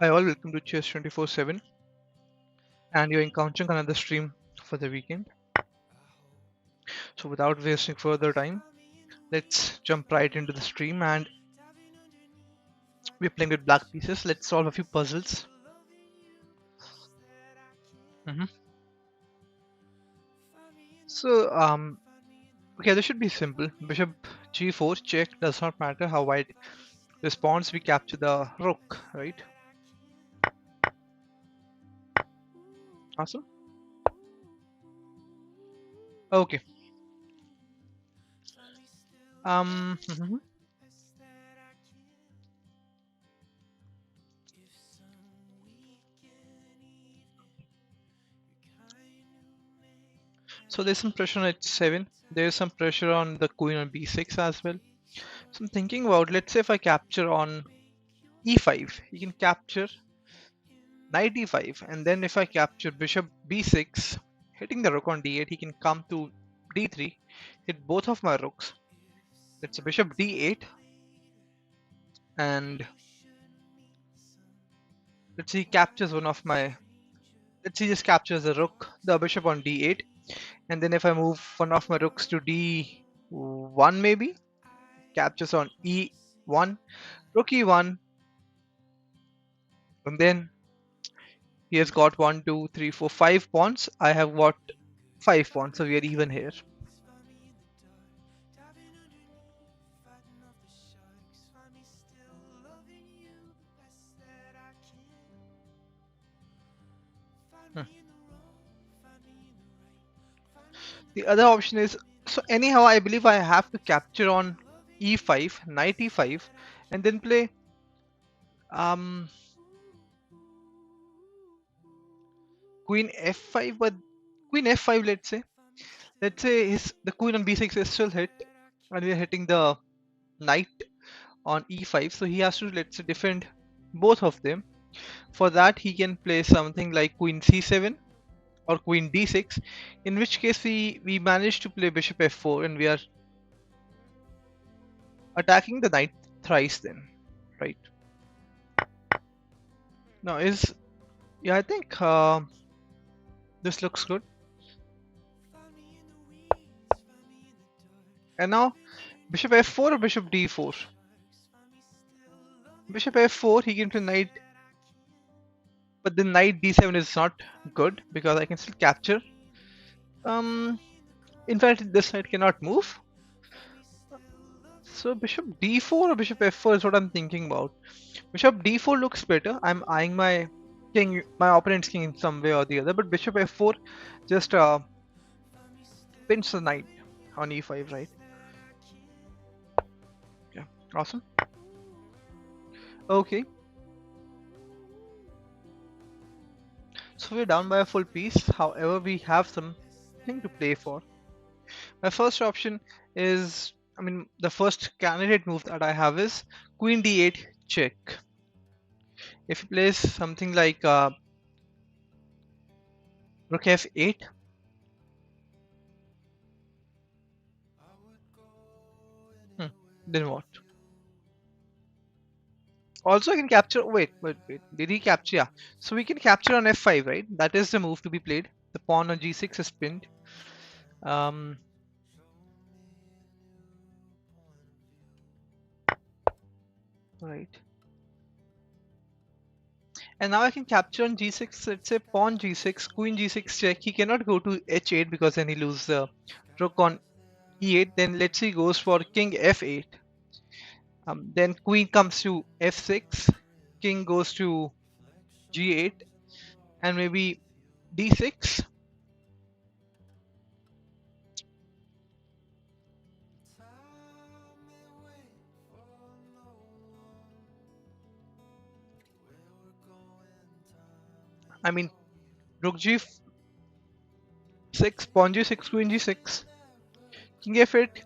Hi all, welcome to Chess 24/7, and you're encountering another stream for the weekend. So without wasting further time, let's jump right into the stream, and we're playing with black pieces. Let's solve a few puzzles. hmm So okay, this should be simple. Bishop g4 check, does not matter how white responds. We capture the rook, right? Awesome. Okay. Mhm. So there's some pressure on h7. There's some pressure on the queen on b6 as well. So I'm thinking about, let's say if I capture on e5, he can capture knight e5, and then if I capture bishop b6, hitting the rook on d8, he can come to d3, hit both of my rooks. It's a bishop d8, and let's see, he captures one of my. Let's see, just captures the rook, the bishop on d8, and then if I move one of my rooks to d1, maybe captures on e1, rook e1, and then he has got 1, 2, 3, 4, 5 pawns. I have got 5 pawns, so we are even here. Hmm. The other option is, so anyhow, I believe I have to capture on e5, knight e5, and then play um queen f5, but queen f5, let's say the queen on b6 is still hit, and we are hitting the knight on e5, so he has to, let's say, defend both of them. For that, he can play something like queen c7 or queen d6, in which case we manage to play bishop f4, and we are attacking the knight thrice then, right? Now is Yeah, I think this looks good. And now bishop f4 or bishop d4? Bishop f4, he can play knight, but the knight d7 is not good because I can still capture. Um, in fact, this knight cannot move. So bishop d4 or bishop f4 is what I'm thinking about. Bishop d4 looks better. I'm eyeing my king, my opponent's king in some way or the other. But bishop f4 just pins the knight on e5, right? Yeah, awesome. Okay, so we're down by a full piece. However, we have something to play for. My first option is, the first candidate move that I have is queen d8 check. If he plays something like rook f8, hmm, then what? Also, I can capture. Wait. Did he capture? Yeah. So we can capture on f5, right? That is the move to be played. The pawn on g6 is pinned. Um, right. And now I can capture on g6. Let's say pawn g6, queen g6 check. He cannot go to h8 because then he loses the rook on e8. Then let's say he goes for king f8. Then queen comes to f6. King goes to g8, and maybe d6. I mean, rook g6, pawn g6, queen g6, king f8,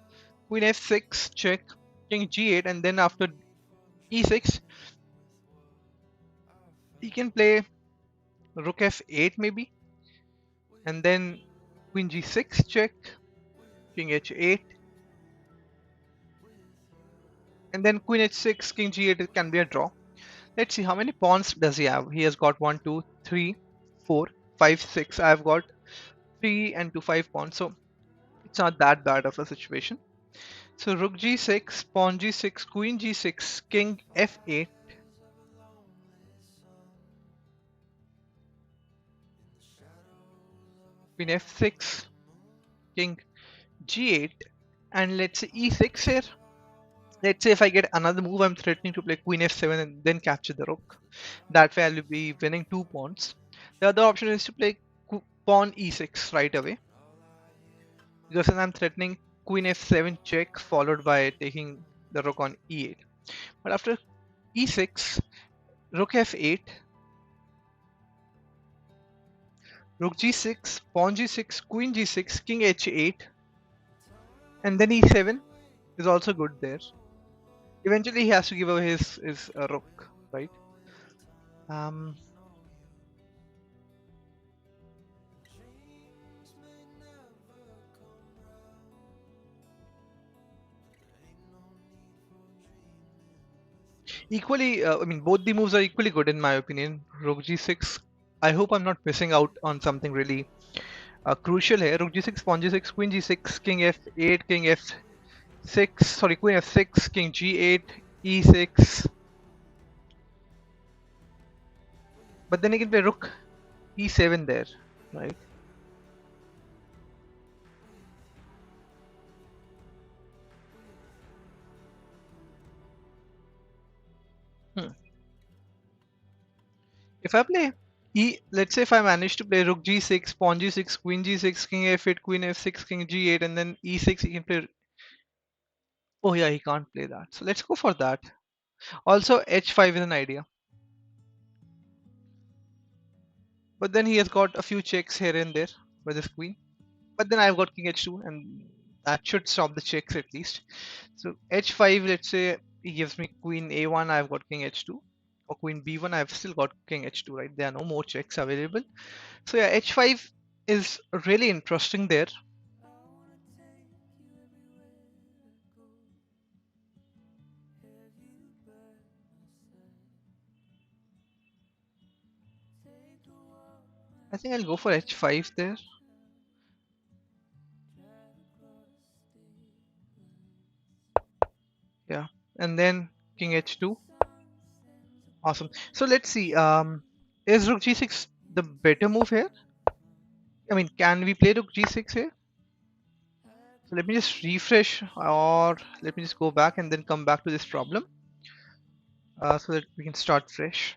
queen f6 check, king g8, and then after e6 he can play rook f8 maybe, and then queen g6 check, king h8, and then queen h6, king g8. It can be a draw. Let's see how many pawns does he have. He has got 1, 2, 3, 4, 5, 6. I've got 3 and 2, 5 pawns. So it's not that bad of a situation. So rook g6, pawn g6, queen g6, king f8. Queen f6, king g8, and let's say e6 here. Let's say if I get another move, I'm threatening to play queen f7 and then capture the rook. That way I'll be winning 2 pawns. The other option is to play pawn e6 right away, because then I'm threatening queen f7 check followed by taking the rook on e8. But after e6, rook f8, rook g6, pawn g6, queen g6, king h8, and then e7 is also good there. Eventually he has to give away his rook, right? Um, Equally, I mean, both the moves are equally good in my opinion. Rook g6. I hope I'm not missing out on something really crucial here. Rook g6, pawn g6, queen g6, king f8, king f6. Sorry, queen f6, king g8, e6. But then he can play rook e7 there, right? Hmm. If I play let's say if I manage to play rook g6, pawn g6, queen g6, king f8, queen f6, king g8, and then e6, he can play. Oh yeah, he can't play that. So let's go for that. Also, h5 is an idea. But then he has got a few checks here and there with his queen. But then I've got king h2, and that should stop the checks at least. So h5, let's say he gives me queen a1, I've got king h2. Or queen b1, I've still got king h2, right? There are no more checks available. So yeah, h5 is really interesting there. I think I'll go for h5 there. Yeah. And then king h2. Awesome. So let's see. Is rook g6 the better move here? I mean, can we play rook g6 here? So let me just refresh, or let me just go back and then come back to this problem so that we can start fresh.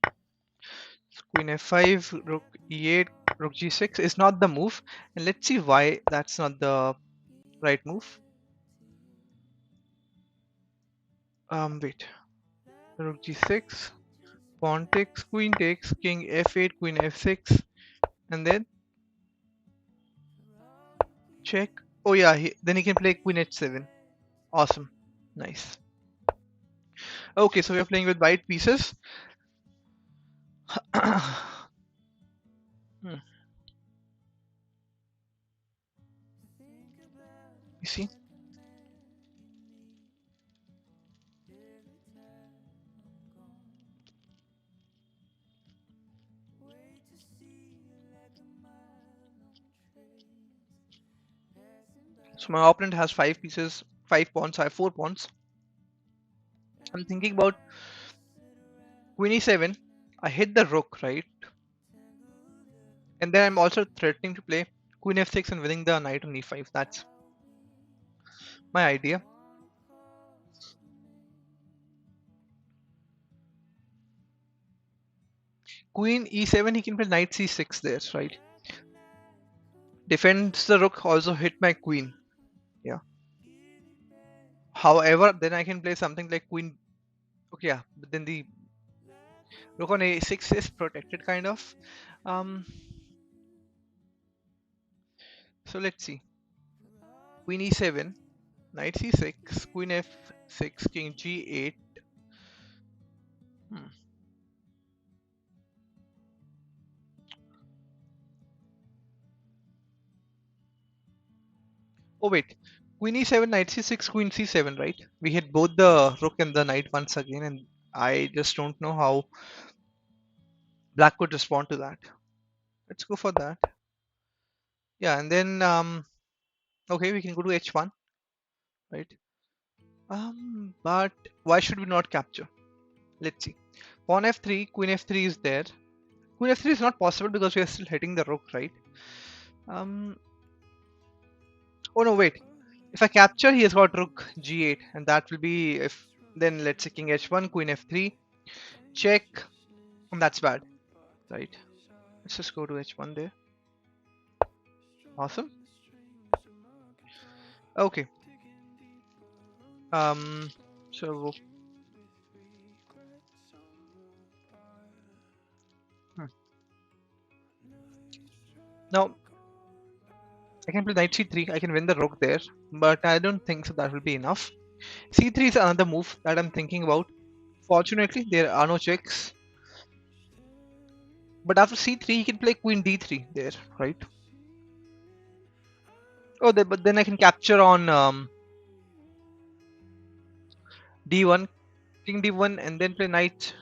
So queen f5, rook e8, rook g6 is not the move, and let's see why that's not the right move. Wait, rook g6, pawn takes, queen takes, king f8, queen f6, and then check. Oh yeah, then he can play queen h7. Awesome, nice. Okay, so we are playing with white pieces. Hmm, you see. So my opponent has 5 pieces, 5 pawns. I have 4 pawns. I'm thinking about queen e7. I hit the rook, right? And then I'm also threatening to play queen f6 and winning the knight on e5. That's my idea. Queen e7, he can play knight c6 there, right? Defends the rook, also hit my queen. Yeah. However, then I can play something like queen. Okay, yeah. But then the rook on a6 is protected, kind of. Um. So let's see. Queen e7, knight c6, queen f6, king g8. Hmm. Oh wait. Queen e7, knight c6, queen c7, right? We hit both the rook and the knight once again, and I just don't know how black could respond to that. Let's go for that. Yeah, and then okay, we can go to h1, right? But why should we not capture? Let's see. Pawn f3, queen f3 is there. Queen f3 is not possible because we are still hitting the rook, right? Um, oh no, wait. If I capture, he has got rook g8, and that will be if. Then let's say king h1, queen f3, check, and that's bad, right? Let's just go to h1 there. Awesome. Okay. So hmm. Now I can play knight c3. I can win the rook there, but I don't think so. That will be enough. c3 is another move that I'm thinking about. Fortunately, there are no checks. But after c3, he can play queen d3 there, right? Oh, but then I can capture on d1, king d1, and then play knight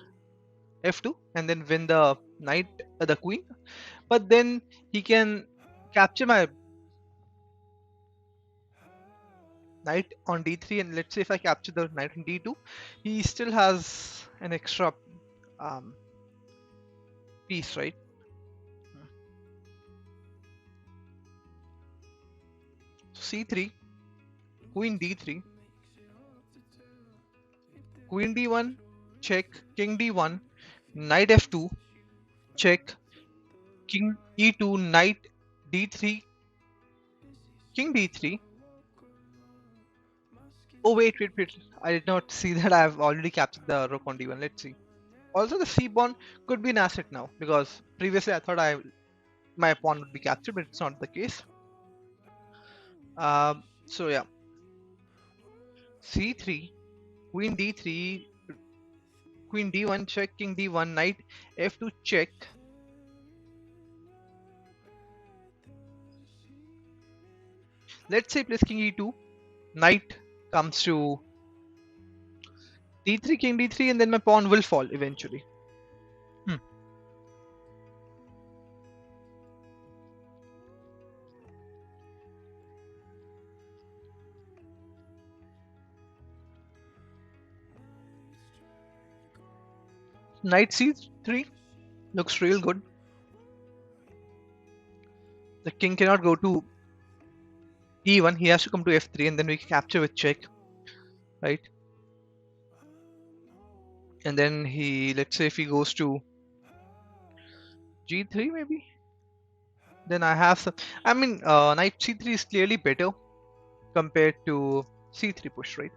f2, and then win the knight, the queen. But then he can capture my knight on d3, and let's say if I capture the knight on d2, he still has an extra um, piece, right? c3, queen d3, queen d1, check, king d1, knight f2, check, king e2, knight d3, king d3. Oh wait, I did not see that. I've already captured the rook on d1. Let's see. Also, the c pawn could be an asset now because previously I thought my pawn would be captured, but it's not the case. So yeah, c3, queen d3, queen d1 check, king d1, knight f2 check. Let's say plays king e2, knight comes to d3, king d3, and then my pawn will fall eventually. Hmm. Knight c3 looks real good. The king cannot go to e1, he has to come to f3, and then we capture with check, right? And then let's say if he goes to g3 maybe, then I have some. I mean, knight c3 is clearly better compared to c3 push, right?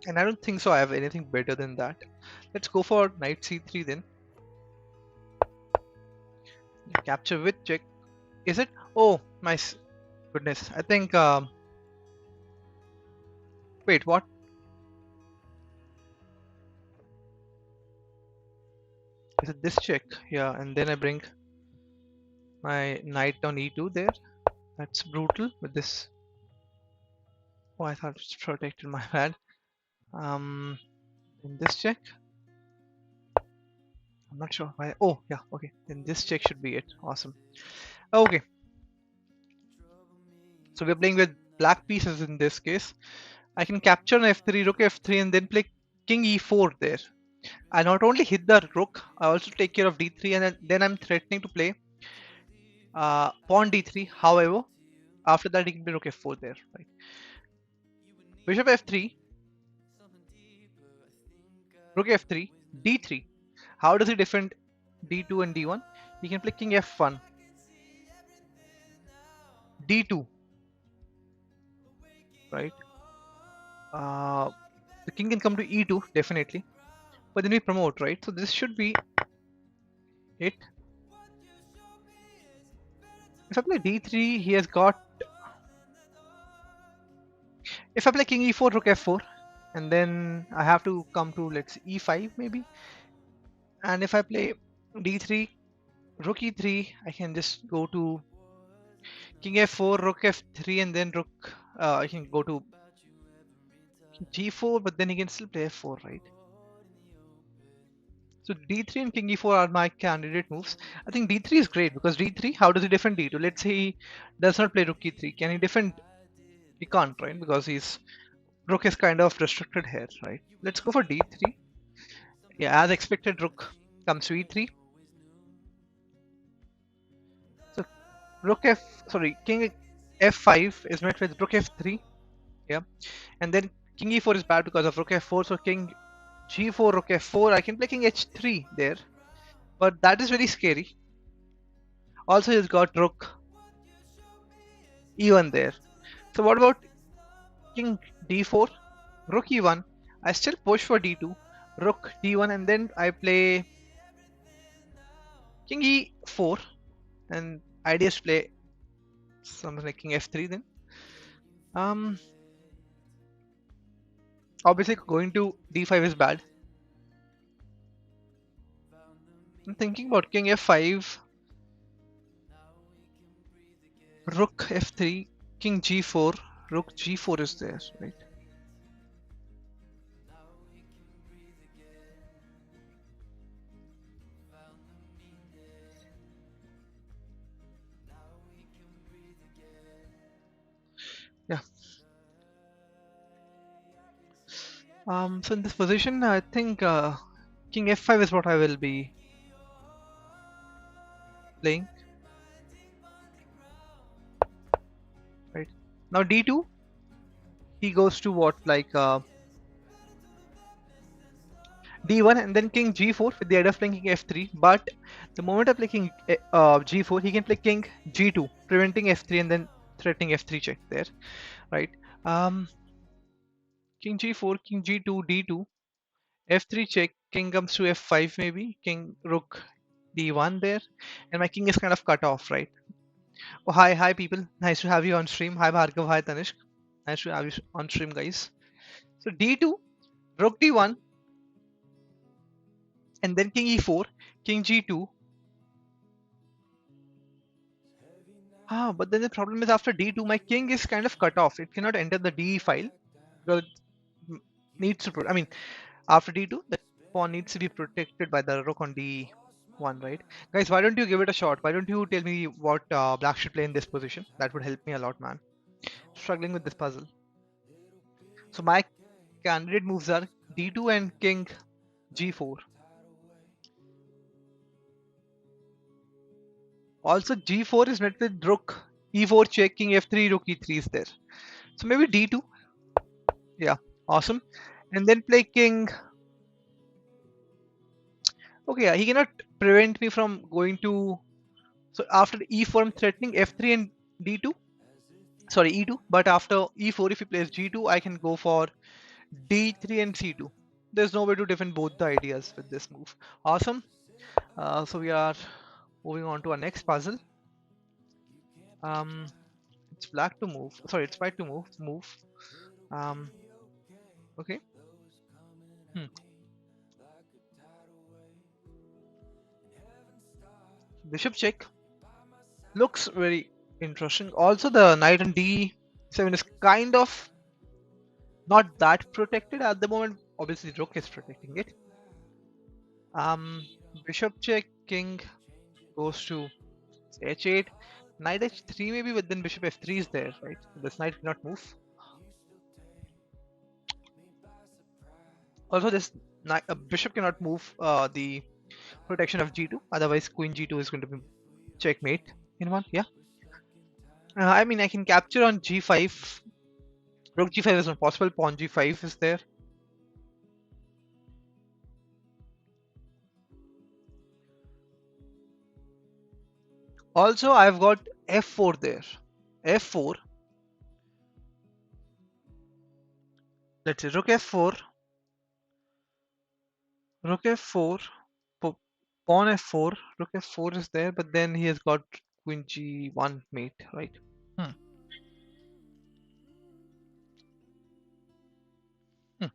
And I don't think so I have anything better than that. Let's go for knight c3 then. Capture with check. Is it? Oh my goodness. I think wait, what? Is it this check? Yeah, and then I bring my knight on e2 there. That's brutal with this. Oh, I thought it's protected, my bad. In this check. I'm not sure why. Oh, yeah, okay. Then this check should be it. Awesome. Okay. So we're playing with black pieces in this case. I can capture an f3, rook f3, and then play king e4 there. I not only hit the rook, I also take care of d3, and then I'm threatening to play pawn d3. However, after that, he can play rook f4 there. Right? Bishop f3, rook f3, d3. How does he defend d2 and d1? He can play king f1, d2, right? The king can come to e2 definitely, but then we promote, right? So this should be it. If I play d3, he has got. If I play king e4, rook f4, and then I have to come to let's say e5 maybe. And if I play d3, rook e3, I can just go to king f4, rook f3, and then rook. I can go to g4, but then he can still play f4, right? So d3 and king e4 are my candidate moves. I think d3 is great because d3, how does he defend d2? Let's say he does not play rook e3. Can he defend? He can't, right? Because his rook is kind of restricted here, right? Let's go for d3. Yeah, as expected, rook comes to e3. So rook f, sorry, king f5 is met with rook f3. Yeah, and then king e4 is bad because of rook f4. So king g4, rook f4. I can play king h3 there, but that is very scary. Also, he's got rook e1 there. So what about king d4, rook e1? I still push for d2, rook d1, and then I play king e4, and I just play something like king f3 then. Um, Obviously going to d5 is bad. I'm thinking about king f5, rook f3, king g4, rook g4 is there, right? Yeah. So in this position, I think king f5 is what I will be playing, right? Now d2, he goes to what, like d1, and then king g4 with the idea of playing king f3. But the moment I play king g4, he can play king g2, preventing f3 and then threatening f3 check there, right? Um, King g4, king g2, d2, f3 check, king comes to f5 maybe, king rook d1 there, and my king is kind of cut off, right? Oh, hi people, nice to have you on stream. Hi Bhargav, hi Tanishq, nice to have you on stream, guys. So d2, rook d1, and then king e4, king g2. But then the problem is after d2, my king is kind of cut off. It cannot enter the d file because it needs to. I mean, after d2, the pawn needs to be protected by the rook on d1, right? Guys, why don't you give it a shot? Why don't you tell me what black should play in this position? That would help me a lot, man. Struggling with this puzzle. So my candidate moves are d2 and king g4. Also, g4 is met with rook e4 check, king f3, rook e3 is there. So maybe d2. Yeah, awesome. And then play king. Okay, yeah, he cannot prevent me from going to. So after e4, I'm threatening f3 and d2. Sorry, e2. But after e4, if he plays g2, I can go for d3 and c2. There's no way to defend both the ideas with this move. Awesome. So we are moving on to our next puzzle. Um, it's black to move. Sorry, it's white to move. Move. Um, okay. Hmm. Bishop check looks very interesting. Also, the knight on d7 is kind of not that protected at the moment. Obviously, rook is protecting it. Um, Bishop check, king goes to h8, knight h3 maybe, but then bishop f3 is there, right? This knight cannot move. Also, this bishop cannot move the protection of g2. Otherwise, queen g2 is going to be checkmate in one. Yeah. I mean, I can capture on g5. Rook g5 is not possible. Pawn g5 is there. Also, I've got f4 there. f4. Let's say rook f4. Rook f4. Pawn f4. Rook f4 is there, but then he has got queen g1 mate, right? Hmm. Hmm.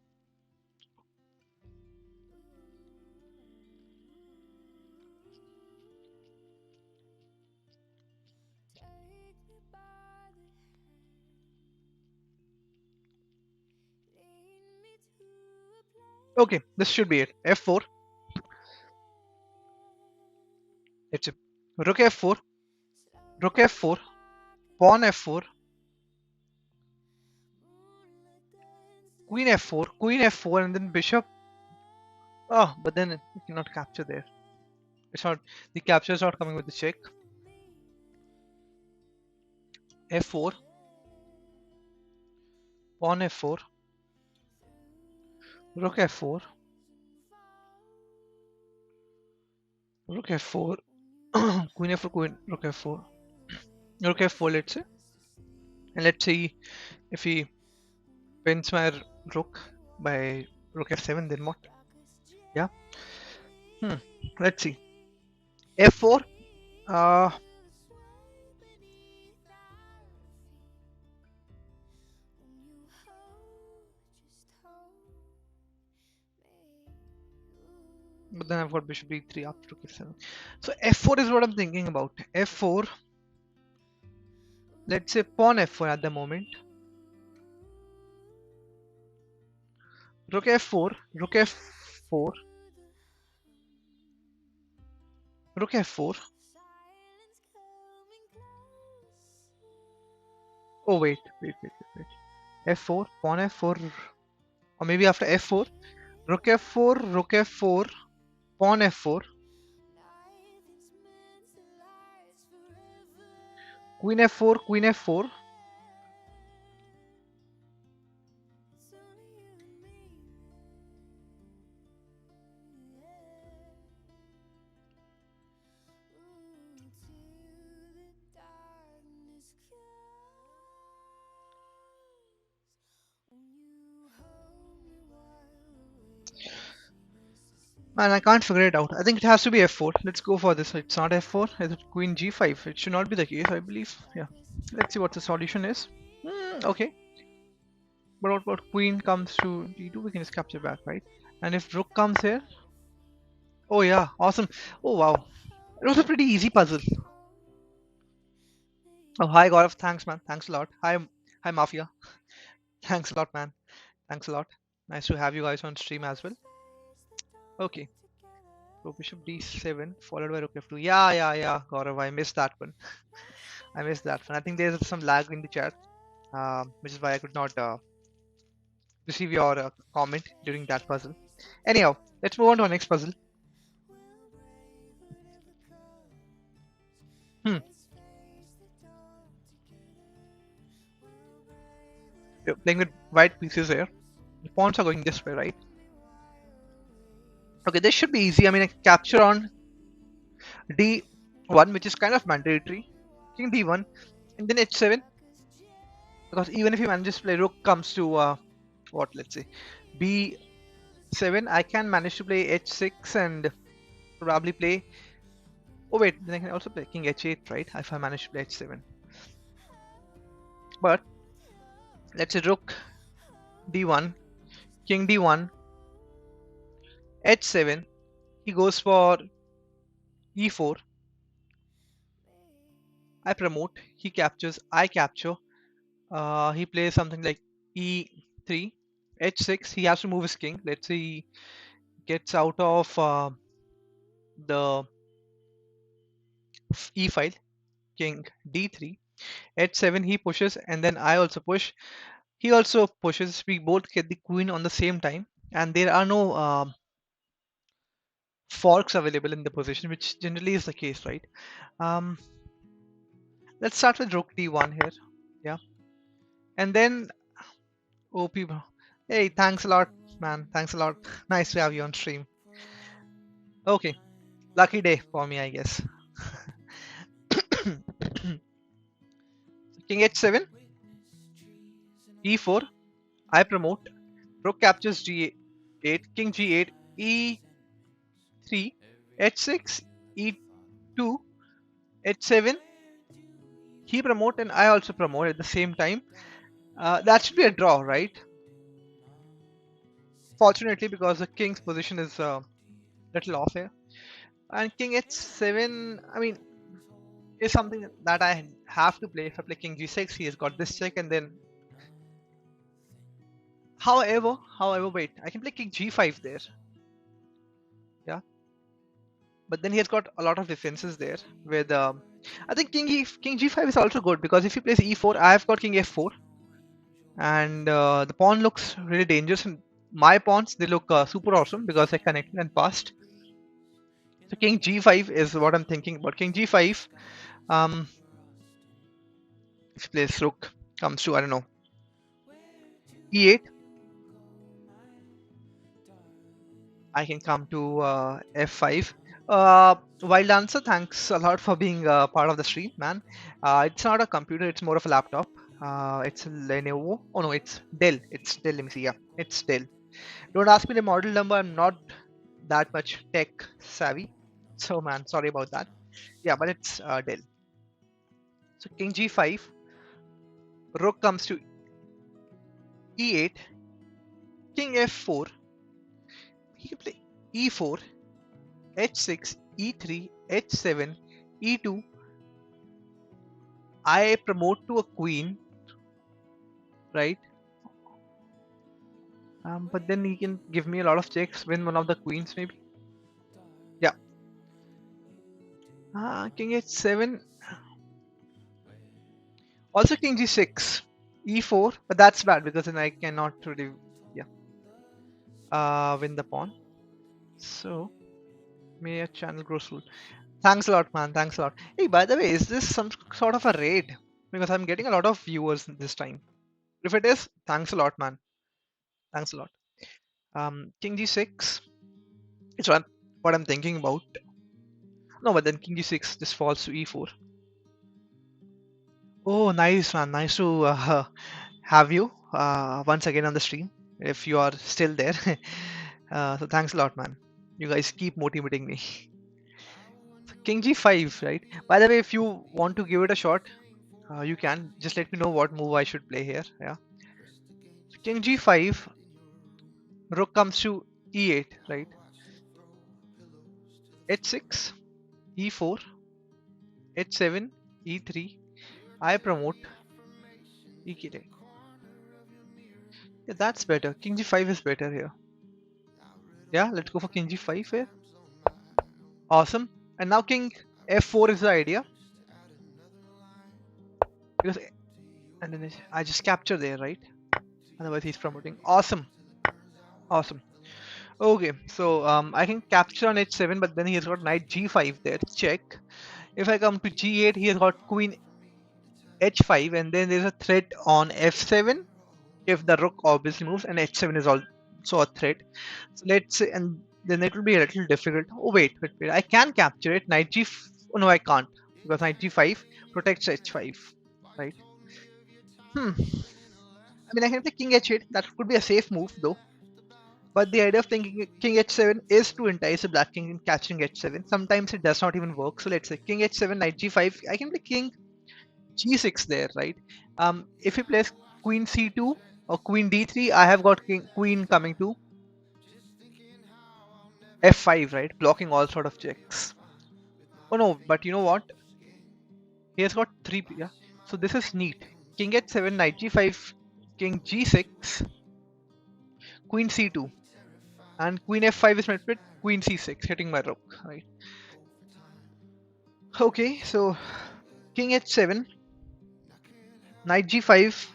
Okay, this should be it. F4. It's a rook F4, rook F4, pawn F4, queen F4, queen F4, and then bishop. Oh, but then it cannot capture there. It's not, the capture is not coming with the check. F4, pawn F4, rook F4, rook F4, queen F4, queen, rook F4, rook F4, let's say. And let's see if he wins my rook by rook F7, then what? Yeah. Hmm. Let's see. F4. Uh, but then I've got bishop d3 after rook f7. So f4 is what I'm thinking about. F4. Let's say pawn f4 at the moment. Rook f4. Rook f4. Rook f4. Oh wait. F4. Pawn f4. Or maybe after f4. Rook f4. Rook f4. Pawn f4. Queen f4. Queen f4. Man, I can't figure it out. I think it has to be f4. Let's go for this. It's not f4. It's queen g5. It should not be the case, I believe. Yeah. Let's see what the solution is. Okay. But what about queen comes to d2? We can just capture back, right? And if rook comes here. Oh, yeah. Awesome. Oh, wow. It was a pretty easy puzzle. Oh, hi, Gaurav. Thanks, man. Thanks a lot. Hi, Mafia. Thanks a lot, man. Thanks a lot. Nice to have you guys on stream as well. Okay. Rook bishop d7 followed by rook f2. Yeah, Gaurav. I missed that one. I missed that one. I think there's some lag in the chat, which is why I could not receive your comment during that puzzle. Anyhow, let's move on to our next puzzle. Hmm. We're playing with white pieces here. The pawns are going this way, right? Okay, this should be easy. I mean, a capture on d1, which is kind of mandatory. King d1, and then h7. Because even if he manages to play rook comes to what? Let's say b7. I can manage to play h6 and probably play. Oh wait, then I can also play king h8, right? If I manage to play h7. But let's say rook d1, king d1, h7. He goes for e4. I promote. He captures. I capture. He plays something like e3, h6. He has to move his king. Let's say he gets out of the e file. King d3, h7. He pushes, and then I also push. He also pushes. We both get the queen on the same time, and there are no forks available in the position, which generally is the case, right? Um, let's start with rook d1 here. Yeah, and then OP bro. Hey, thanks a lot, man. Thanks a lot. Nice to have you on stream. Okay, lucky day for me, I guess. King h7, e4. I promote. Rook captures g8. King g8, e3, h6, e2, h7. He promote and I also promote at the same time. That should be a draw, right? Fortunately, because the king's position is a little off here. And king h7, I mean, is something that I have to play. If I play king g6, he has got this check, and then However, wait, I can play king g5 there. Yeah, but then he has got a lot of defenses there. With I think king g5 is also good because if he plays e4, I have got king f4, and the pawn looks really dangerous. And my pawns, they look super awesome because they're connected and passed. So king g5 is what I'm thinking about. King g5. Um, if he plays rook comes to, I don't know, e8, I can come to f5. Wild answer, thanks a lot for being part of the stream, man. It's not a computer, it's more of a laptop. It's a Lenovo. Oh no, it's Dell. It's Dell. Let me see. Yeah, it's Dell. Don't ask me the model number. I'm not that much tech savvy. So, man, sorry about that. Yeah, but it's Dell. So, king g5, rook comes to e8, king f4. He can play e4, h6, e3, h7, e2. I promote to a queen, right? But then he can give me a lot of checks, win one of the queens maybe. Yeah. King h7. Also king g6, e4, but that's bad because then I cannot really, yeah, win the pawn. So may a channel grow soon. Thanks a lot, man. Thanks a lot. Hey, by the way, is this some sort of a raid? Because I'm getting a lot of viewers this time. If it is, thanks a lot, man. Thanks a lot. King g6 is what I'm thinking about. No, but then king g6 just falls to e4. Oh, nice, man. Nice to have you once again on the stream. If you are still there, so thanks a lot, man. You guys keep motivating me. King g5, right? By the way, if you want to give it a shot, you can just let me know what move I should play here. Yeah, king g5, rook comes to e8, right? h6, e4, h7, e3. I promote. e8. Yeah, that's better. King g5 is better here. Yeah, let's go for king g5 here. Awesome. And now king f4 is the idea. Because and then I just capture there, right? Otherwise he's promoting. Awesome. Awesome. Okay, so I can capture on h7, but then he has got knight g5 there. Check. If I come to g8, he has got queen h5, and then there's a threat on f7 if the rook obviously moves, and h7 is also a threat. So let's say, and then it will be a little difficult. Oh wait, I can capture it. Knight g. Oh no, I can't because knight g5 protects h5, right? I mean, I can play king h8. That could be a safe move though. But the idea of thinking king h7 is to entice a black king in catching h7. Sometimes it does not even work. So let's say king h7, knight g5. I can play king g6 there, right? If he plays queen c2 or queen d3, I have got queen coming to f5, right? Blocking all sort of checks. Oh no, but you know what? He has got three. Yeah. So this is neat. King h7, knight g5, king g6, queen c2, and queen f5 is met with queen c6, hitting my rook, right? Okay, so king h7, knight g5.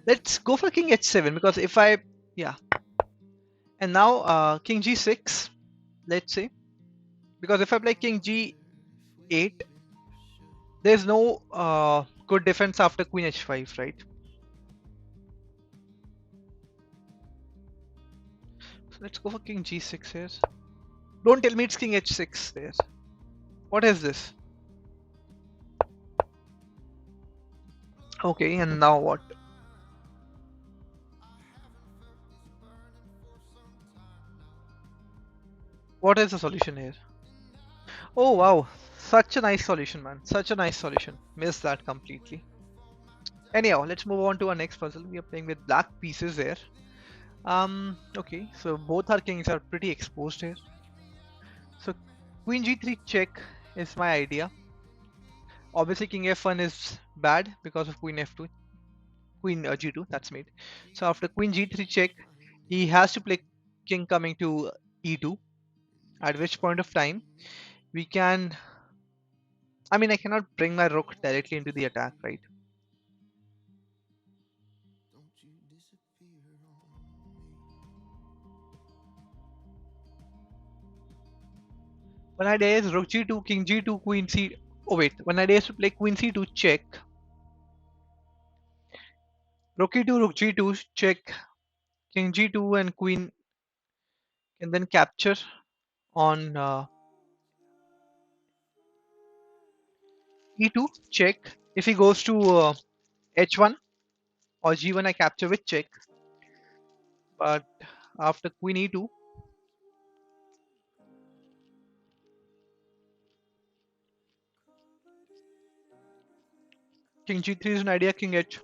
Let's go for king h7 because if I, yeah, and now king g6. Let's say because if I play king g8, there's no good defense after queen h5, right? So let's go for king g6 here. Don't tell me it's king h6 there. What is this? Okay, and now what? What is the solution here? Oh wow, such a nice solution, man. Such a nice solution. Missed that completely. Anyhow, let's move on to our next puzzle. We are playing with black pieces here. Okay, so both our kings are pretty exposed here. So queen g3 check is my idea. Obviously king f1 is bad because of queen f2. queen g2. That's mate. So after queen g3 check, he has to play king coming to e2. At which point of time we can. I mean, I cannot bring my rook directly into the attack, right? One idea is rook g2, king g2, queen c. Oh wait, one idea is to play queen c2 check, rook e2, rook g2 check, king g2, and queen, and then capture on e2 check. If he goes to h1 or g1, I capture with check. But after queen e2, king g3 is an idea, king h3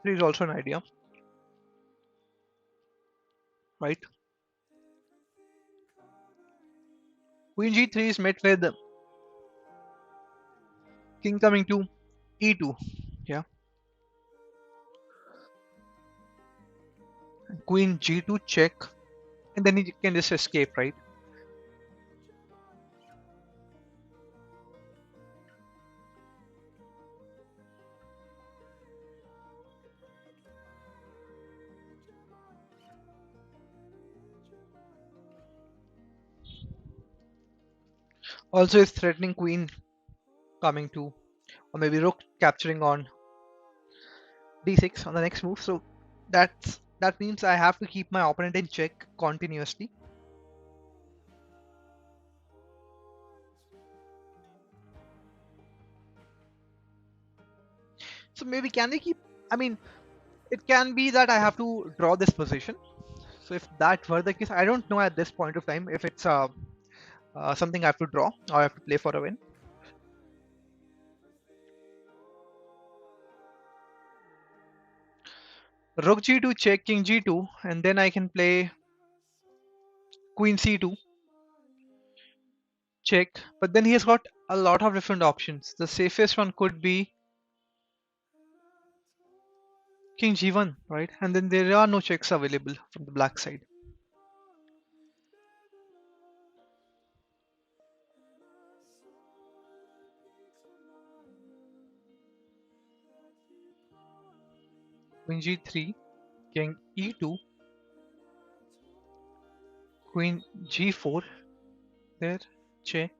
is also an idea, right? Queen g3 is met with king coming to e2, yeah. Queen g2 check, and then he can just escape, right? Also, is threatening queen coming to, or maybe rook capturing on d6 on the next move. So that means I have to keep my opponent in check continuously. So maybe can we keep? I mean, it can be that I have to draw this position. So if that were the case, I don't know at this point of time if it's something I have to draw or I have to play for a win. Rook g2 check, king g2, and then I can play queen c2 check. But then he has got a lot of different options. The safest one could be king g1, right? And then there are no checks available from the black side. Queen g3, king e2, queen g4, there, check.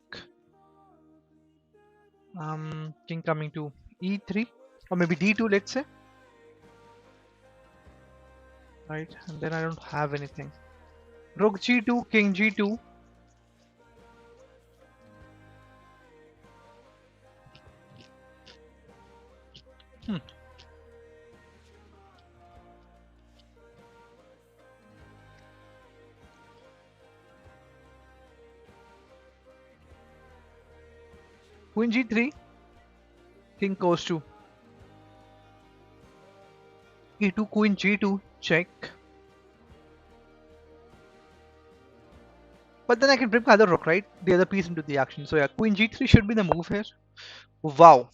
King coming to e3, or maybe d2, let's say, right? And then I don't have anything. Rook g2, king g2. Hmm. Queen g3, king goes to e2, queen g2, check. But then I can bring my other rook, right? The other piece into the action. So yeah, queen g3 should be the move here. Wow,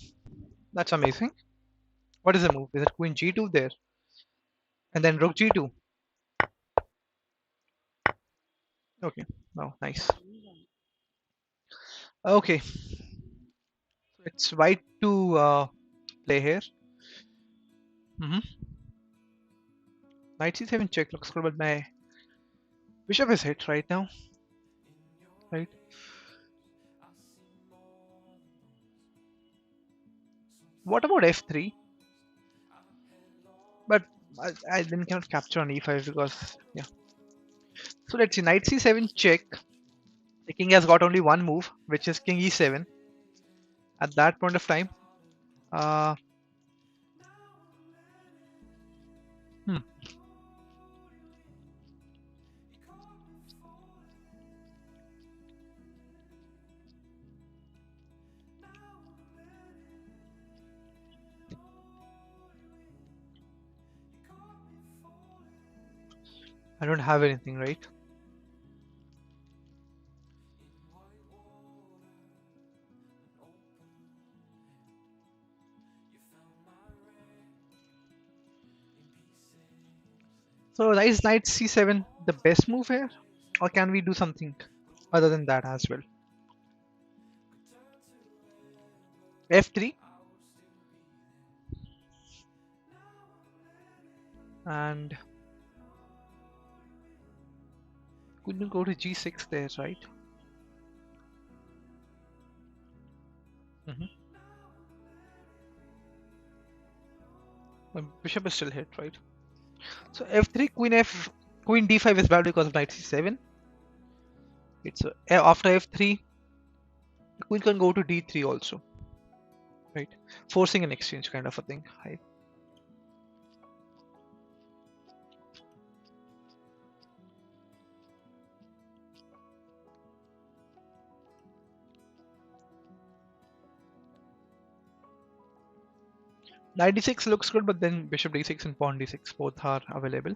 that's amazing. What is the move? Is it queen g2 there? And then rook g2. Okay, wow, nice. Okay, so it's white to play here. Knight c7 check looks good, but my bishop is hit right now, right? What about f3? But I then cannot capture on e5 because, yeah. So let's see, knight c7 check. The king has got only one move, which is king e7. At that point of time, uh, hmm, I don't have anything, right? So is knight c7 the best move here, or can we do something other than that as well? f3, and couldn't go to g6 there, right? Hmm. Bishop is still hit, right? So f3, queen d5 is bad because of knight c7. It's after f3, the queen can go to d3 also, right? Forcing an exchange kind of a thing. Right? Knight d6 looks good, but then bishop d6 and pawn d6 both are available.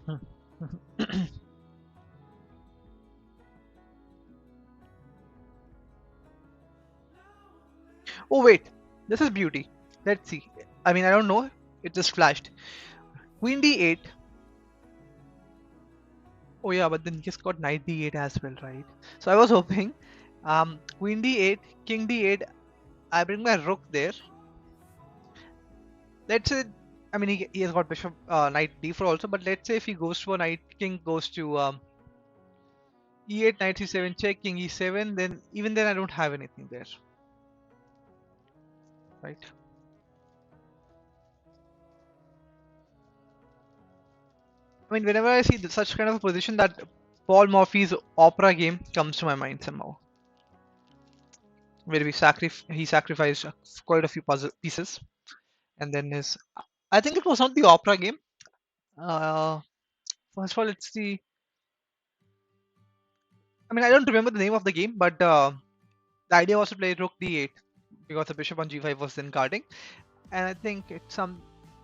Hmm. Oh wait, this is beauty. Let's see. I mean, I don't know. It just flashed. Queen d8. Oh yeah, but then just got knight d8 as well, right? So I was hoping, queen d8, king d8. I bring my rook there. Let's say, I mean, he has got bishop, knight d4 also. But let's say if he goes to a knight, king goes to e8, knight c7 check, king e7. Then even then I don't have anything there, right? I mean, whenever I see such kind of a position, that Paul Morphy's opera game comes to my mind somehow, where he sacrificed quite a few puzzle pieces, and then his. I think it was not the opera game. Uh, First of all, it's the. I mean, I don't remember the name of the game, but the idea was to play rook d8 because the bishop on g5 was then guarding, and I think it's some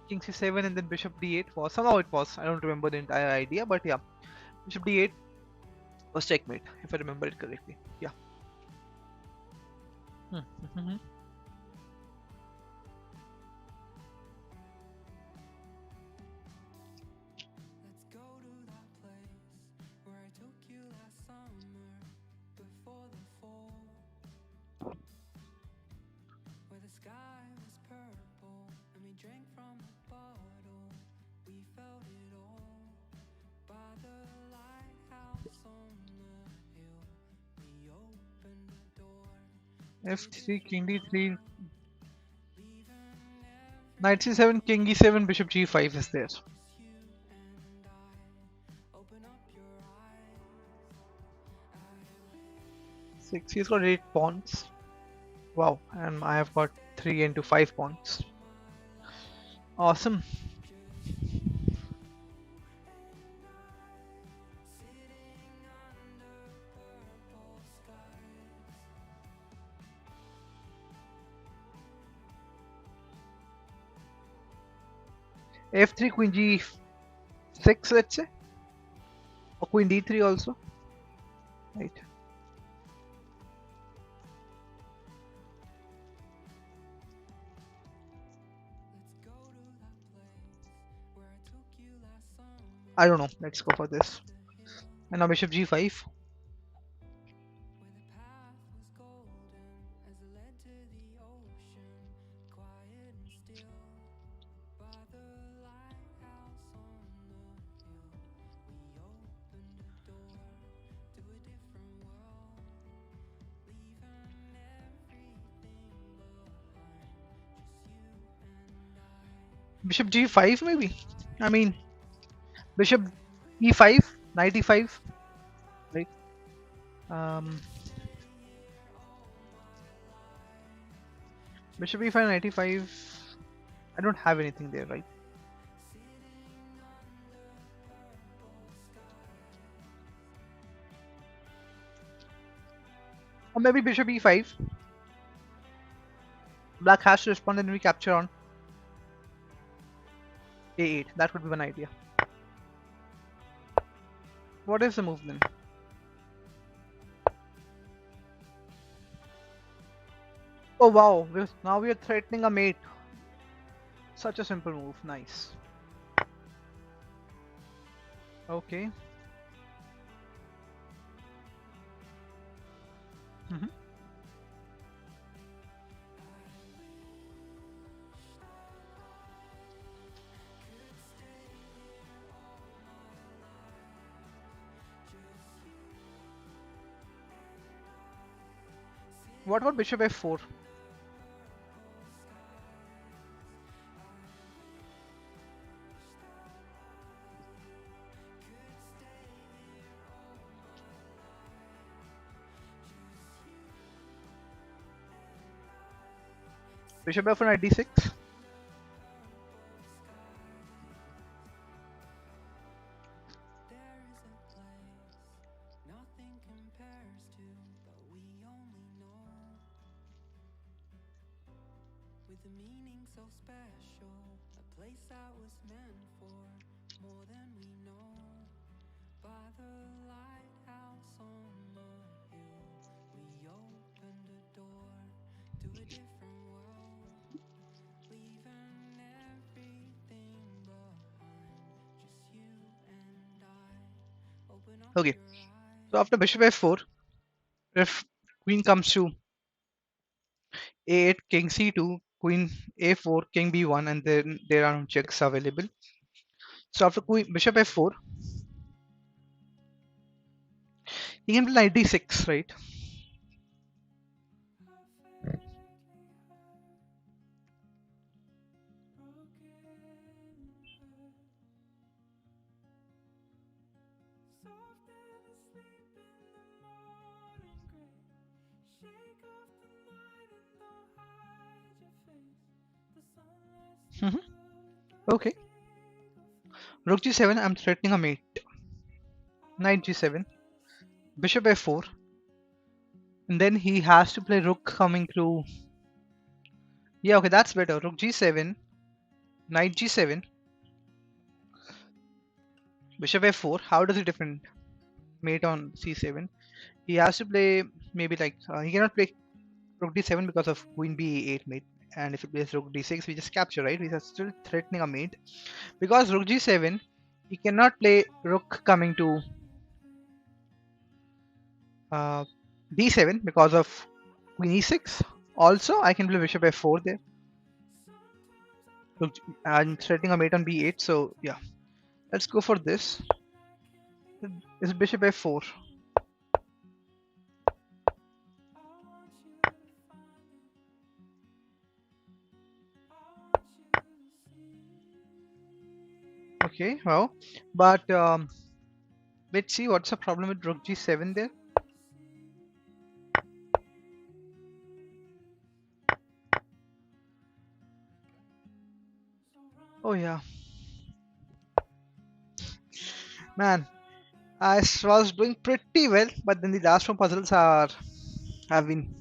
king c7 and then bishop d8 was somehow it was. I don't remember the entire idea, but yeah, bishop d8 was checkmate if I remember it correctly. Yeah. Hmm. f3, king d3, knight c7, king e7, bishop g5 is there. 6, he's got 8 pawns. Wow, and I have got 3 into 5 pawns. Awesome. f3, queen g6, let's say, or queen d3 also, right? I don't know. Let's go for this. And now bishop g5. Bishop g5 maybe. I mean, bishop e5, knight e5, right? Um, Bishop e5, knight e5. I don't have anything there, right? Or maybe bishop e5. Black has to respond and we capture on a8. That would be one idea. What is the move then? Oh wow, now we are threatening a mate. Such a simple move, nice. Okay. Mhm. What about bishop f4? Bishop f4 knight d6. Okay. So after bishop f4, if queen comes to a8, king c2, queen a4, king b1, and then there are no checks available. So after queen bishop f4, he can play knight d6, right? Mhm. Okay. Rook g7, I'm threatening a mate. Knight g7, bishop f4, and then he has to play rook coming through. Yeah, okay, that's better. Rook g7, knight g7, bishop f4. How does it defend mate on c7? He has to play maybe like he cannot play rook d7 because of queen b8 mate. And if he plays rook d6, we just capture, right? We are still threatening a mate because rook g7. He cannot play rook coming to uh, d7 because of queen e6. Also, I can play bishop f4 there. Look, I'm threatening a mate on b8, so yeah, let's go for this. Is bishop f4? Okay, well, but let's see what's the problem with rook g7 there. Oh yeah, man, was doing pretty well, but then the last four puzzles have been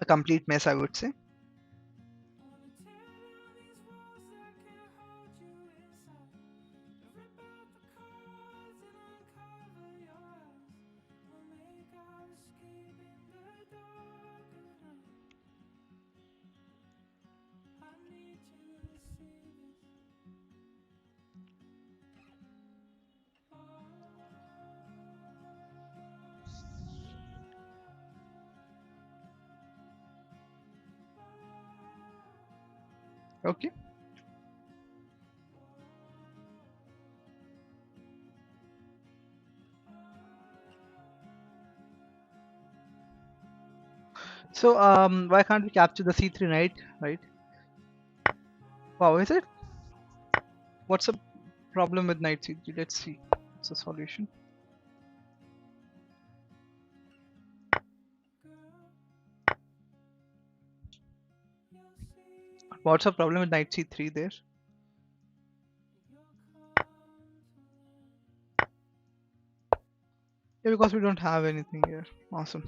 a complete mess, I would say. Okay. So why can't we capture the c3 knight, right? Wow, is it? What's the problem with knight c3? Let's see. What's the solution? What's the problem with knight c3 there? Yeah, because we don't have anything here. Awesome.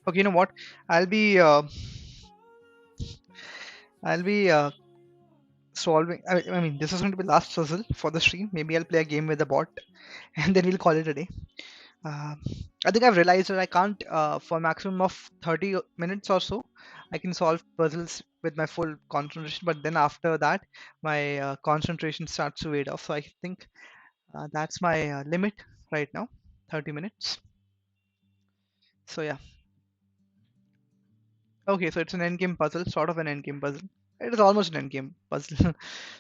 Okay, you know what? I'll be uh, I'll be solving. I mean, this is going to be last puzzle for the stream. Maybe I'll play a game with the bot, and then we'll call it a day. Uh, I think I've realized that I can't, for a maximum of 30 minutes or so, I can solve puzzles with my full concentration. But then after that, my concentration starts to fade off. So I think that's my limit right now, 30 minutes. So yeah. Okay, so it's an endgame puzzle, sort of an endgame puzzle. It is almost an endgame puzzle.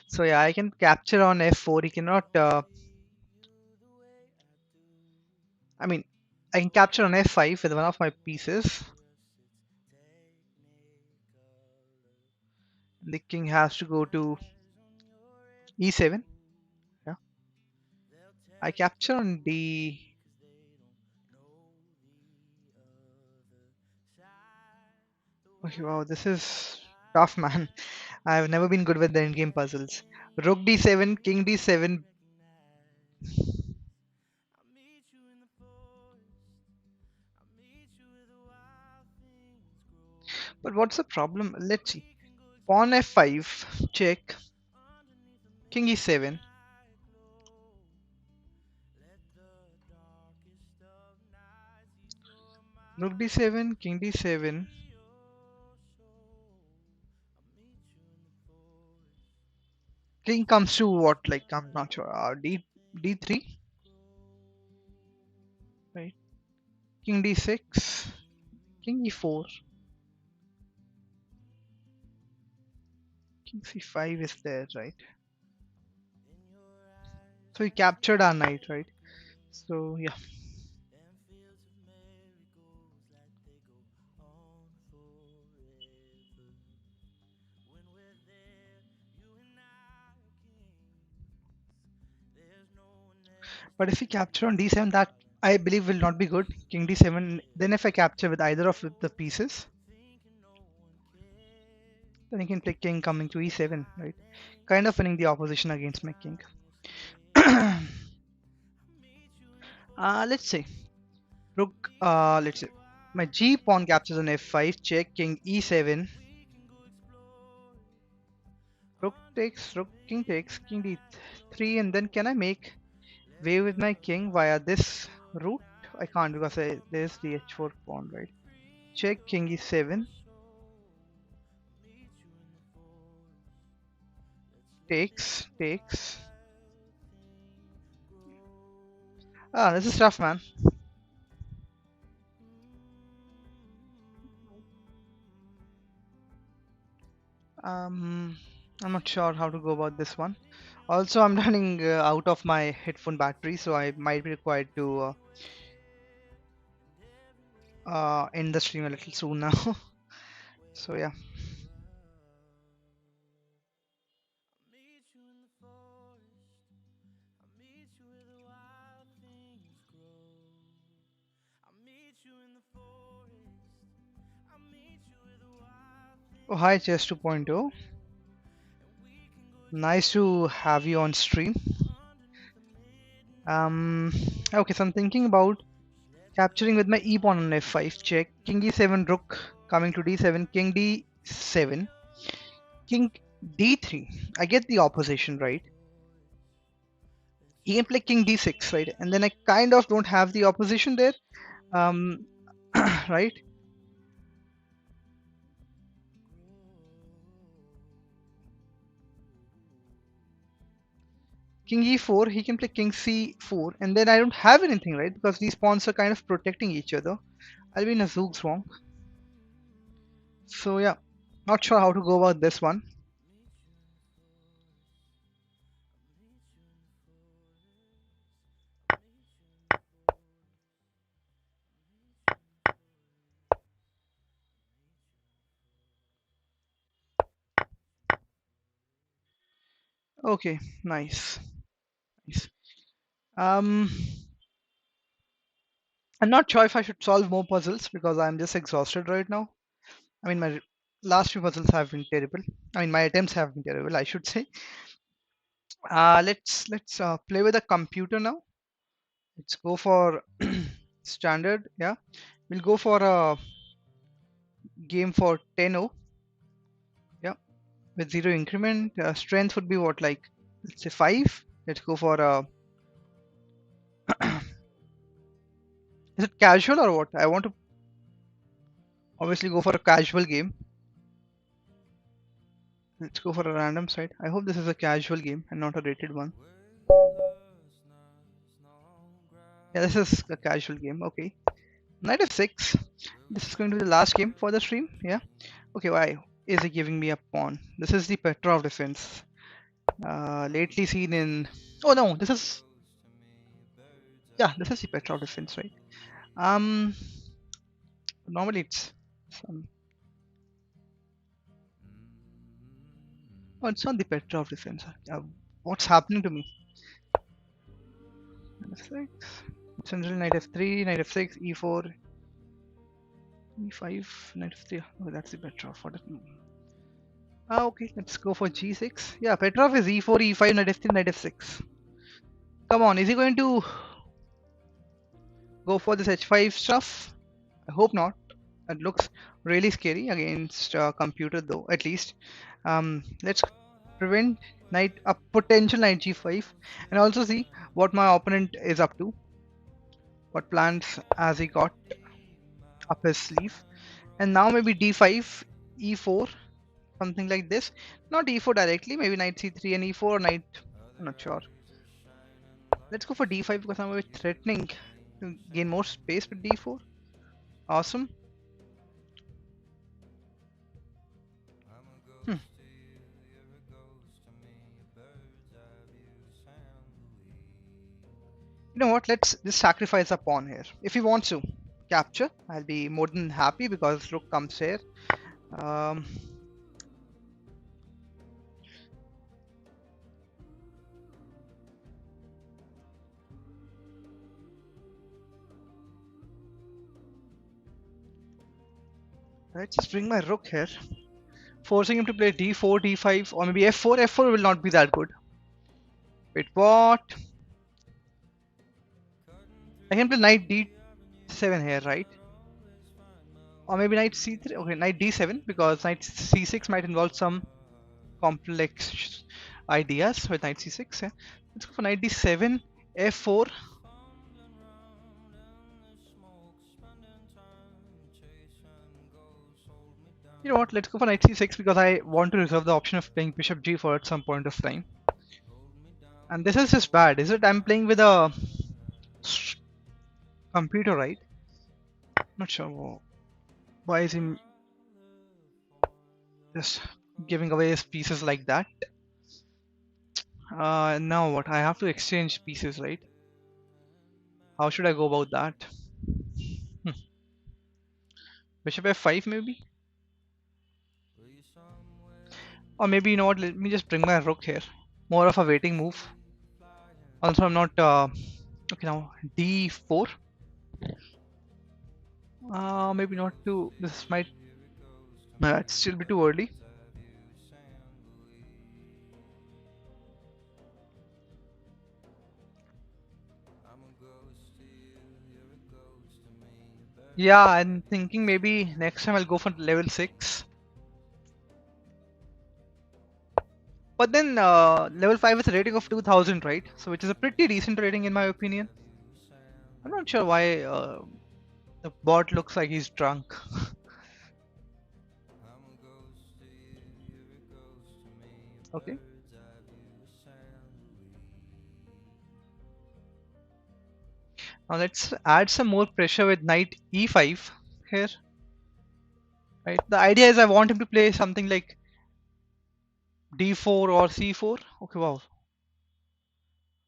So yeah, I can capture on F4. He cannot. I mean, I can capture on F5 with one of my pieces. The king has to go to E7. Yeah, I capture on D. Okay, wow, this is tough, man. I've never been good with the endgame puzzles. Rook D7, King D7. But what's the problem? Let's see. Pawn F5, check. King E7. Rook D7, King D7. King comes to what? Like, I'm not sure. D3, right? King D6, King E4, King C5 is there, right? So he captured our knight, right? So yeah. But if we capture on D7, that I believe will not be good. King D7. Then if I capture with either of the pieces, then he can play king coming to E7, right? Kind of winning the opposition against my king. Let's say rook. Let's say my G pawn captures on F5. Check king E7. Rook takes, rook, king takes, king D3, and then can I make way with my king via this route? I can't because there's the H4 pawn, right? Check king E7. Takes. This is tough, man. I'm not sure how to go about this one. Also, I'm running out of my headphone battery, so I might be required to end the stream a little soon now. So yeah. Oh, hi, Chess 2.0. Nice to have you on stream. Okay, so I'm thinking about capturing with my e pawn on f5. Check king e7, rook coming to d7, king d7, king d3. I get the opposition, right? He can play king d6, right? And then I kind of don't have the opposition there, right? King e4, he can play king c4, and then I don't have anything, right? Because these pawns are kind of protecting each other. I'll be in a zugzwang. So yeah, not sure how to go about this one. Okay, nice. Nice. Um, I'm not sure if I should solve more puzzles because I'm just exhausted right now. I mean, my last few puzzles have been terrible. I mean, my attempts have been terrible, I should say. Let's play with the computer now. Let's go for standard. Yeah, we'll go for a game for 10-0. Yeah, with 0 increment. Strength would be what, like, let's say 5. Let's go for a. Is it casual or what? I want to obviously go for a casual game. Let's go for a random side. I hope this is a casual game and not a rated one. Yeah, this is a casual game. Okay. Knight f6. This is going to be the last game for the stream. Yeah. Okay, why is he giving me a pawn? This is the Petrov defense. Lately seen in. Oh no, this is. Yeah, this is the Petrov defense, right? Um, Normally it's some. Oh, it's not the Petrov defense. What's happening to me? Knight f6. Essentially knight f3, knight f6, e4, e5, knight f3. Oh, that's the Petrov. What is... okay, let's go for g6. Yeah, Petrov is e4, e5, knight f3, knight f6. Come on, is he going to go for this h5 stuff? I hope not. It looks really scary against computer though, at least. Let's prevent knight a potential knight g5 and also see what my opponent is up to. What plans has he got up his sleeve? And now maybe d5, e4, something like this. Not e4 directly, maybe knight c3 and e4 or knight. I'm not sure. Let's go for d5 because I'm a bit threatening to gain more space with d4. Awesome. Hmm. You know what? Let's just sacrifice a pawn here. If he wants to capture, I'll be more than happy because rook comes here. Um, let's just bring my rook here, forcing him to play d4, d5, or maybe f4. f4 will not be that good. Wait, what? I can play knight d7 here, right? Or maybe knight c3. Okay, knight d7 because knight c6 might involve some complex ideas with knight c6. Yeah. Let's go for knight d7, f4. You know what? Let's go for knight c6 because I want to reserve the option of playing bishop g4 at some point of time. And this is just bad, is it? I'm playing with a computer, right? Not sure why is he just giving away his pieces like that. Now what? I have to exchange pieces, right? How should I go about that? Hmm. Bishop f5 maybe? Or maybe, you know what, let me just bring my rook here. More of a waiting move. Also, I'm not... okay, now d4. Maybe not too... This might... it's still be too early. Yeah, I'm thinking maybe next time I'll go for level 6. But then level 5 is a rating of 2000, right? So which is a pretty decent rating in my opinion. I'm not sure why the bot looks like he's drunk. Okay. Now let's add some more pressure with knight e5 here. Right. The idea is I want him to play something like d4 or c4. Okay, wow.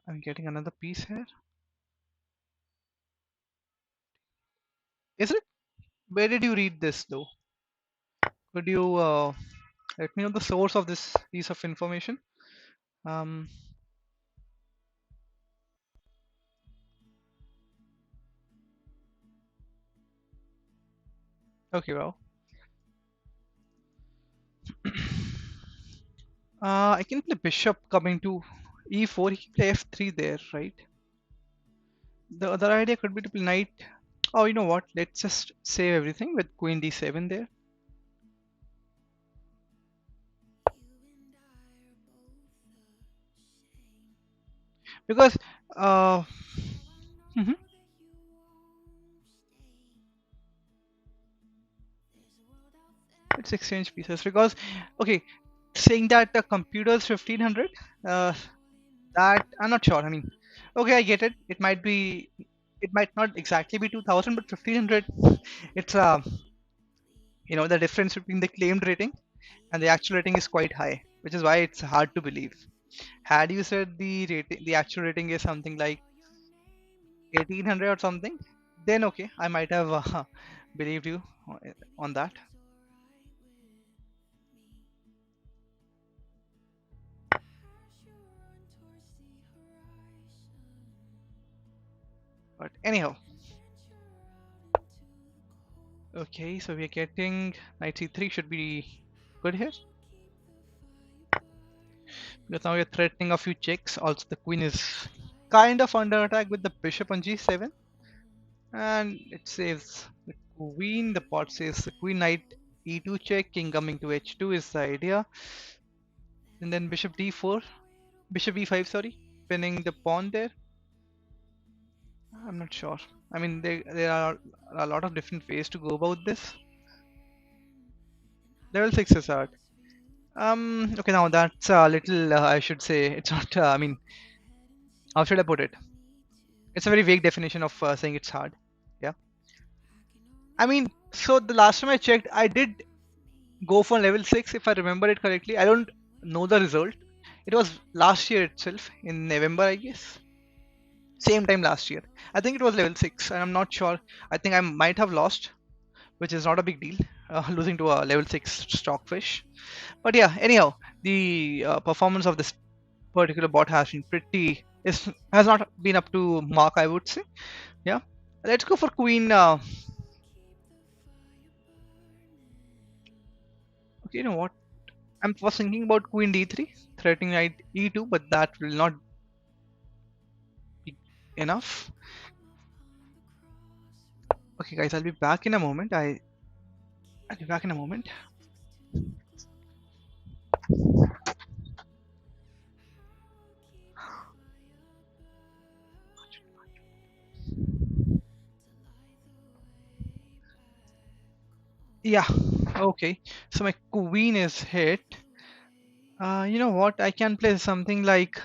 I'm getting another piece here. Is it? Where did you read this though? Could you let me know the source of this piece of information? Um, okay, well. I can play bishop coming to e4. He can play f3 there, right? The other idea could be to play knight. Oh, you know what? Let's just save everything with queen d7 there. because uh, mhm, it's exchange pieces because okay, saying that the computer's 1500, uh, that I'm not sure. I mean, okay, I get it. It might not exactly be 2000, but 1500. It's the difference between the claimed rating and the actual rating is quite high, which is why it's hard to believe. Had you said the actual rating is something like 1800 or something, then okay, I might have believed you on that. But anyhow, okay, so we're getting knight c3 should be good here because now we're threatening a few checks. Also, the queen is kind of under attack with the bishop on g7, and it saves the queen. The pot says the queen knight e2 check, king coming to h2 is the idea, and then bishop d4, bishop e5, sorry, pinning the pawn there. I'm not sure. I mean, there are a lot of different ways to go about this. Level 6 is hard. Okay, now that's a little, I should say, it's not, I mean, how should I put it? It's a very vague definition of saying it's hard. Yeah. I mean, so the last time I checked, I did go for level 6 if I remember it correctly. I don't know the result. It was last year itself, in November, I guess. Same time last year. I think it was level 6, and I'm not sure. I think I might have lost, which is not a big deal, losing to a level 6 stockfish. But yeah, anyhow, the performance of this particular bot has been has not been up to mark, I would say. Yeah, let's go for queen. Okay, you know what? I was thinking about queen d3, threatening knight e2, but that will not be enough. Okay, guys, I'll be back in a moment. I'll be back in a moment. Yeah, okay. So my queen is hit. You know what? I can play something like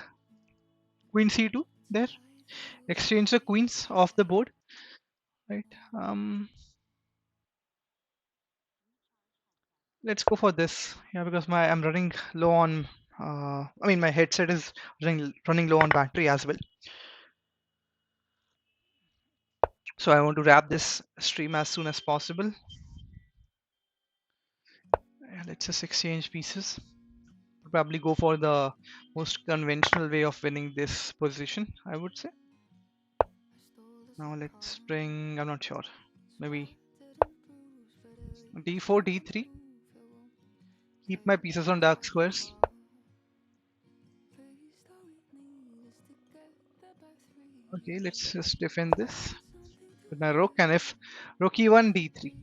queen c2 there. Exchange the queens off the board, right? Let's go for this. Yeah, because I'm running low on. I mean, my headset is running low on battery as well. So I want to wrap this stream as soon as possible. Yeah, let's just exchange pieces. Probably go for the most conventional way of winning this position, I would say. Now let's bring. I'm not sure. Maybe d4, d3. Keep my pieces on dark squares. Okay, let's just defend this with my rook, and if rook e1, d3,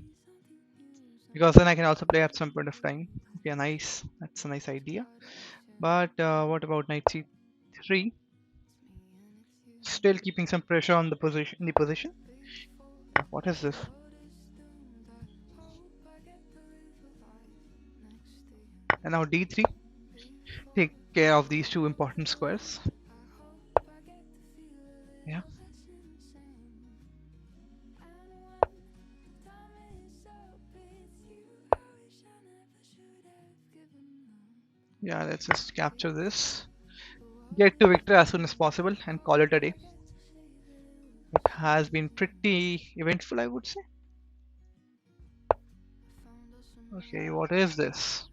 because then I can also play at some point of time. Okay, nice. That's a nice idea. But what about knight c3? Still keeping some pressure on the position. What is this? And now d3. Take care of these two important squares. Yeah. Yeah, let's just capture this. Get to victory as soon as possible and call it a day. It has been pretty eventful, I would say. Okay, what is this?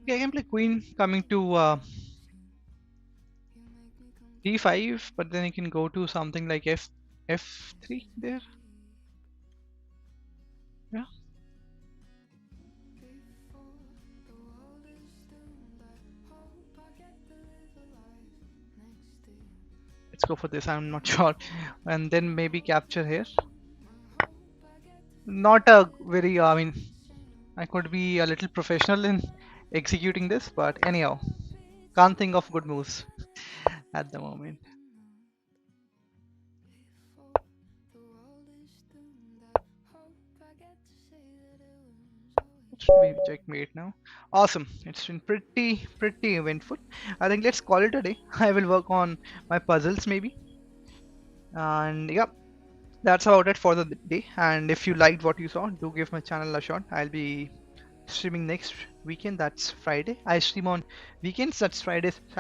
Okay, I can play queen coming to d5, but then you can go to something like f3 there. Yeah. go for this. I'm not sure. And then maybe capture here. Not a very, I mean, I could be a little professional in executing this, but anyhow, can't think of good moves at the moment. Should we checkmate now? Awesome. It's been pretty eventful. I think let's call it a day. I will work on my puzzles maybe. And yeah, that's about it for the day. And if you liked what you saw, do give my channel a shot. I'll be streaming next weekend. That's Friday. I stream on weekends. That's Friday, Saturday.